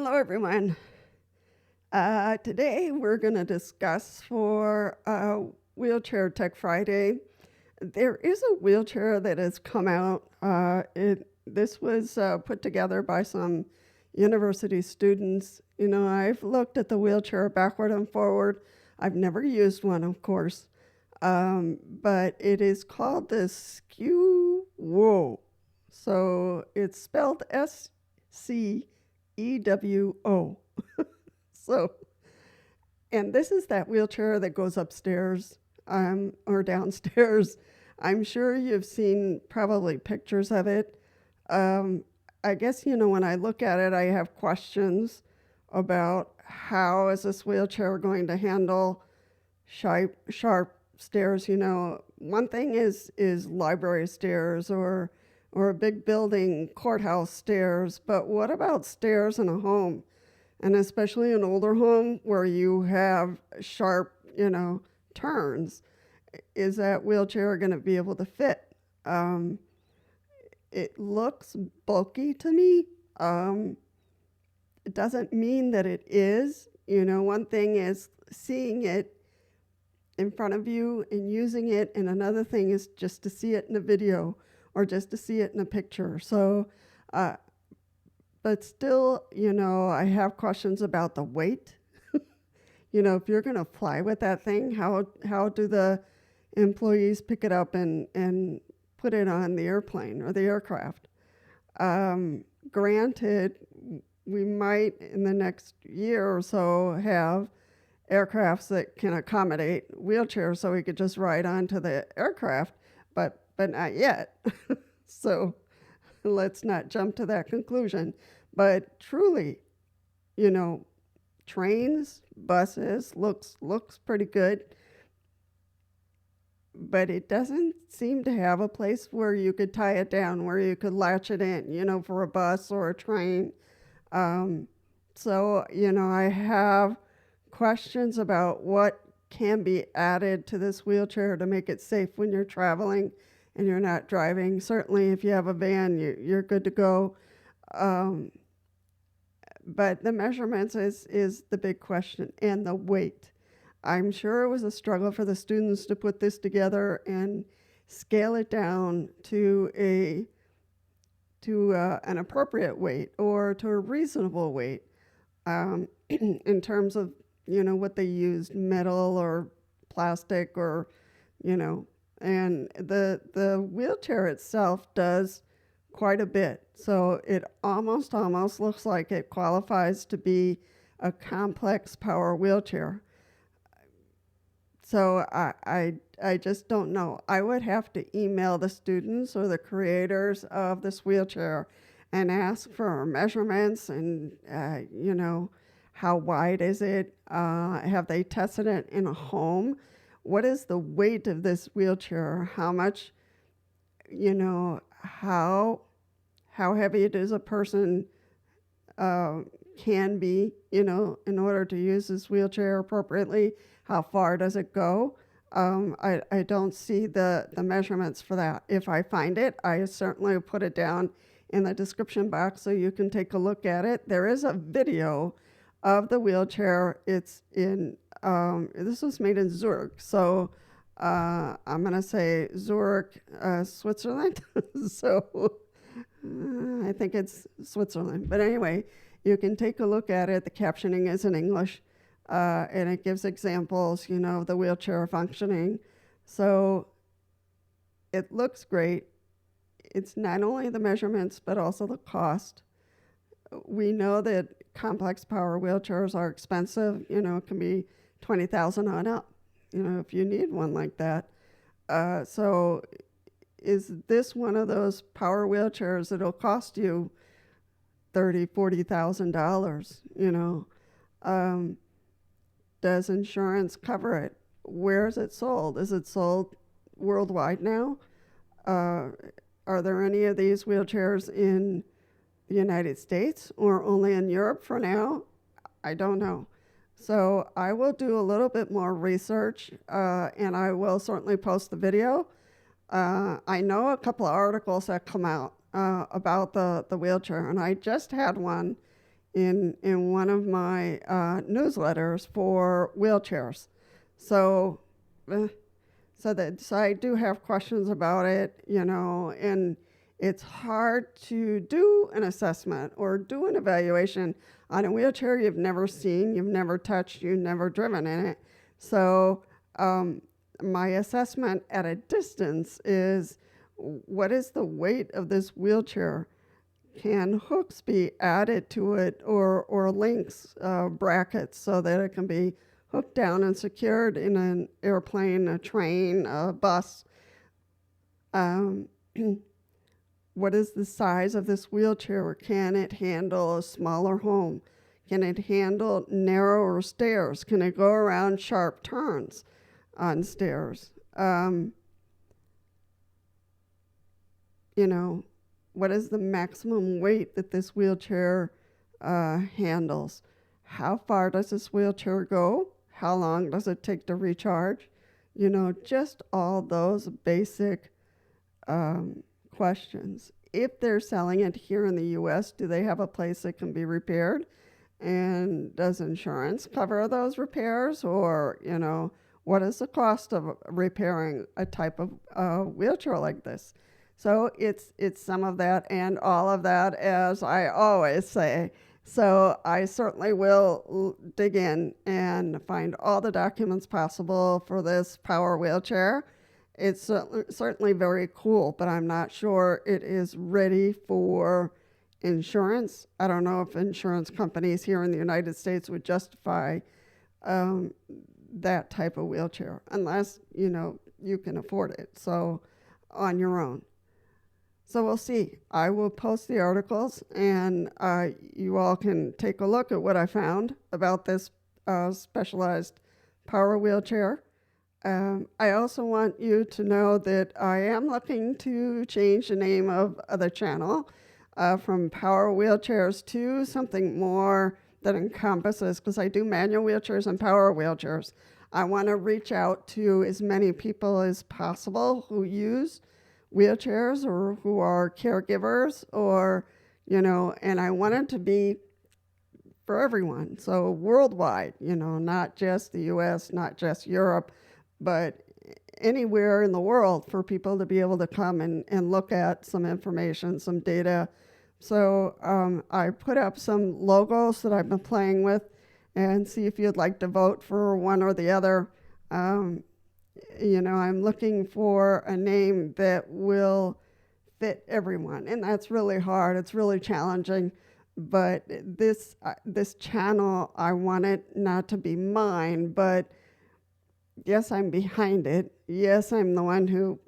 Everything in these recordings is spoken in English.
Hello, everyone. Today we're going to discuss for Wheelchair Tech Friday. There is a wheelchair that has come out. This was put together by some university students. You know, I've looked at the wheelchair backward and forward. I've never used one, of course, but it is called the Skewo. So it's spelled SCEWO. So, and this is that wheelchair that goes upstairs or downstairs. I'm sure you've seen probably pictures of it. I guess, you know, when I look at it, I have questions about how is this wheelchair going to handle sharp stairs. You know, one thing is library stairs or a big building courthouse stairs, but what about stairs in a home? And especially an older home where you have sharp, you know, turns. Is that wheelchair going to be able to fit? It looks bulky to me. It doesn't mean that it is. You know, one thing is seeing it in front of you and using it, and another thing is just to see it in a video or just to see it in a picture. So, but still, you know, I have questions about the weight. You know, if you're going to fly with that thing, how do the employees pick it up and put it on the airplane or the aircraft? Granted, we might in the next year or so have aircrafts that can accommodate wheelchairs so we could just ride onto the aircraft, but not yet. So let's not jump to that conclusion. But truly, you know, trains, buses looks pretty good, but it doesn't seem to have a place where you could tie it down, where you could latch it in, you know, for a bus or a train. So, you know, I have questions about what can be added to this wheelchair to make it safe when you're traveling and you're not driving. Certainly, if you have a van, you're good to go. But the measurements is the big question, and the weight. I'm sure it was a struggle for the students to put this together and scale it down to an appropriate weight or to a reasonable weight in terms of, you know, what they used, metal or plastic or, you know, and the wheelchair itself does quite a bit. So it almost looks like it qualifies to be a complex power wheelchair. So I just don't know. I would have to email the students or the creators of this wheelchair and ask for measurements and, you know, how wide is it? Have they tested it in a home? What is the weight of this wheelchair? How much, you know, how heavy it is a person can be, you know, in order to use this wheelchair appropriately. How far does it go? I don't see the measurements for that. If I find it, I certainly will put it down in the description box so you can take a look at it. There is a video of the wheelchair. It's in, this was made in Zurich. So I'm going to say Zurich, Switzerland. So I think it's Switzerland. But anyway, you can take a look at it. The captioning is in English, and it gives examples, you know, of the wheelchair functioning. So it looks great. It's not only the measurements, but also the cost. We know that complex power wheelchairs are expensive. You know, it can be $20,000 on up, you know, if you need one like that. So is this one of those power wheelchairs that'll cost you $30,000-$40,000? You know, does insurance cover it? Where is it sold? Is it sold worldwide now? Are there any of these wheelchairs in the United States or only in Europe for now? I don't know. So I will do a little bit more research, and I will certainly post the video. I know a couple of articles that come out about the wheelchair, and I just had one in one of my newsletters for wheelchairs. So, uh, so I do have questions about it, and it's hard to do an assessment or do an evaluation on a wheelchair you've never seen, you've never touched, you've never driven in it. So, my assessment at a distance is, what is the weight of this wheelchair? Can hooks be added to it, or links, brackets, so that it can be hooked down and secured in an airplane, a train, a bus? Um, what is the size of this wheelchair? Can it handle a smaller home? Can it handle narrower stairs? Can it go around sharp turns on stairs? You know, what is the maximum weight that this wheelchair handles? How far does this wheelchair go? How long does it take to recharge? Just all those basic questions. If they're selling it here in the US, do they have a place that can be repaired? And does insurance cover those repairs? Or, what is the cost of repairing a type of wheelchair like this? So it's some of that and all of that, as I always say. So I certainly will dig in and find all the documents possible for this power wheelchair. It's certainly very cool, but I'm not sure it is ready for insurance. I don't know if insurance companies here in the United States would justify that type of wheelchair, unless, you can afford it. So on your own. So we'll see. I will post the articles, and you all can take a look at what I found about this specialized power wheelchair. I also want you to know that I am looking to change the name of the channel from Power Wheelchairs to something more that encompasses, because I do manual wheelchairs and power wheelchairs. I want to reach out to as many people as possible who use wheelchairs or who are caregivers, or, and I want it to be for everyone. So worldwide, not just the US, not just Europe, but anywhere in the world, for people to be able to come and look at some information, some data. So I put up some logos that I've been playing with, and see if you'd like to vote for one or the other. I'm looking for a name that will fit everyone, and that's really hard. It's really challenging. But this channel, I want it not to be mine, but yes, I'm behind it. Yes, I'm the one who,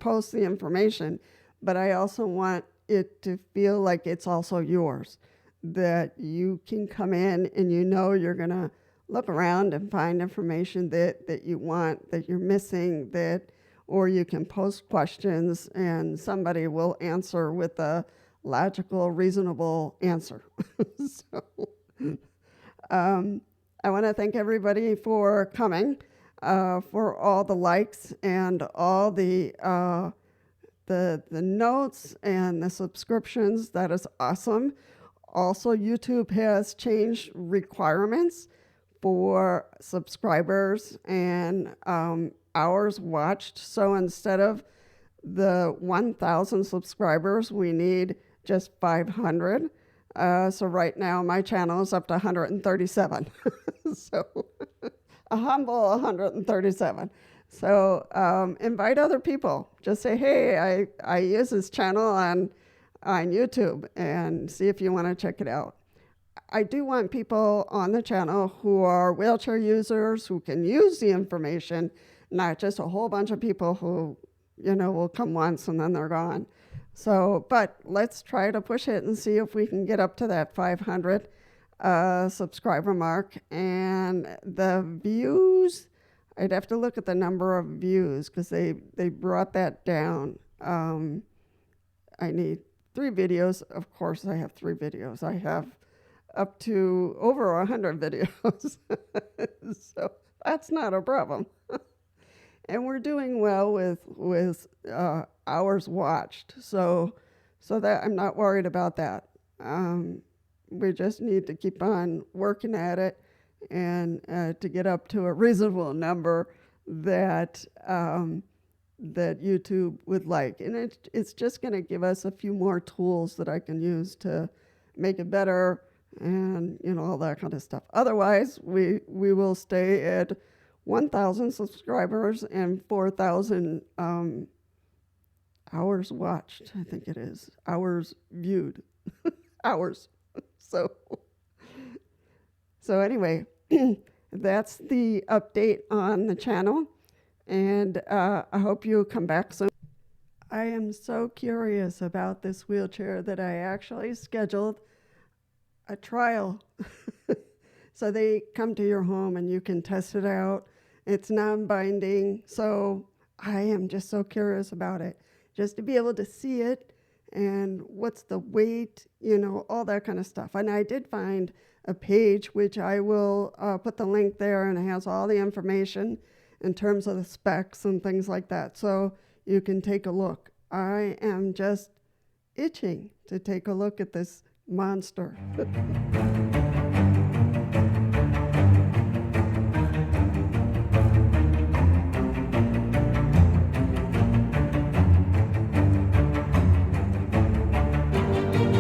posts the information, but I also want it to feel like it's also yours, that you can come in and you're going to look around and find information that you want, that you're missing, or you can post questions and somebody will answer with a logical, reasonable answer. So I want to thank everybody for coming, for all the likes and all the notes and the subscriptions. That is awesome. Also, YouTube has changed requirements for subscribers and hours watched. So instead of the 1,000 subscribers, we need just 500. So right now, my channel is up to 137. So a humble 137. So invite other people. Just say, hey, I use this channel on YouTube, and see if you want to check it out. I do want people on the channel who are wheelchair users, who can use the information, not just a whole bunch of people who, will come once and then they're gone. So, but let's try to push it and see if we can get up to that 500 subscriber mark. And the views, I'd have to look at the number of views, because they brought that down. I need 3 videos. Of course, I have 3 videos. I have up to over 100 videos. So that's not a problem. And we're doing well with hours watched. So that I'm not worried about that. We just need to keep on working at it and to get up to a reasonable number that that YouTube would like. And it's just going to give us a few more tools that I can use to make it better and, you know, all that kind of stuff. Otherwise, we will stay at 1,000 subscribers and 4,000 hours watched, I think it is. Hours viewed. Hours. So, so anyway, that's the update on the channel. And I hope you come back soon. I am so curious about this wheelchair that I actually scheduled a trial. So they come to your home and you can test it out. It's non-binding. So I am just so curious about it. Just to be able to see it and what's the weight, you know, all that kind of stuff. And I did find a page, which I will put the link there, and it has all the information in terms of the specs and things like that. So you can take a look. I am just itching to take a look at this monster.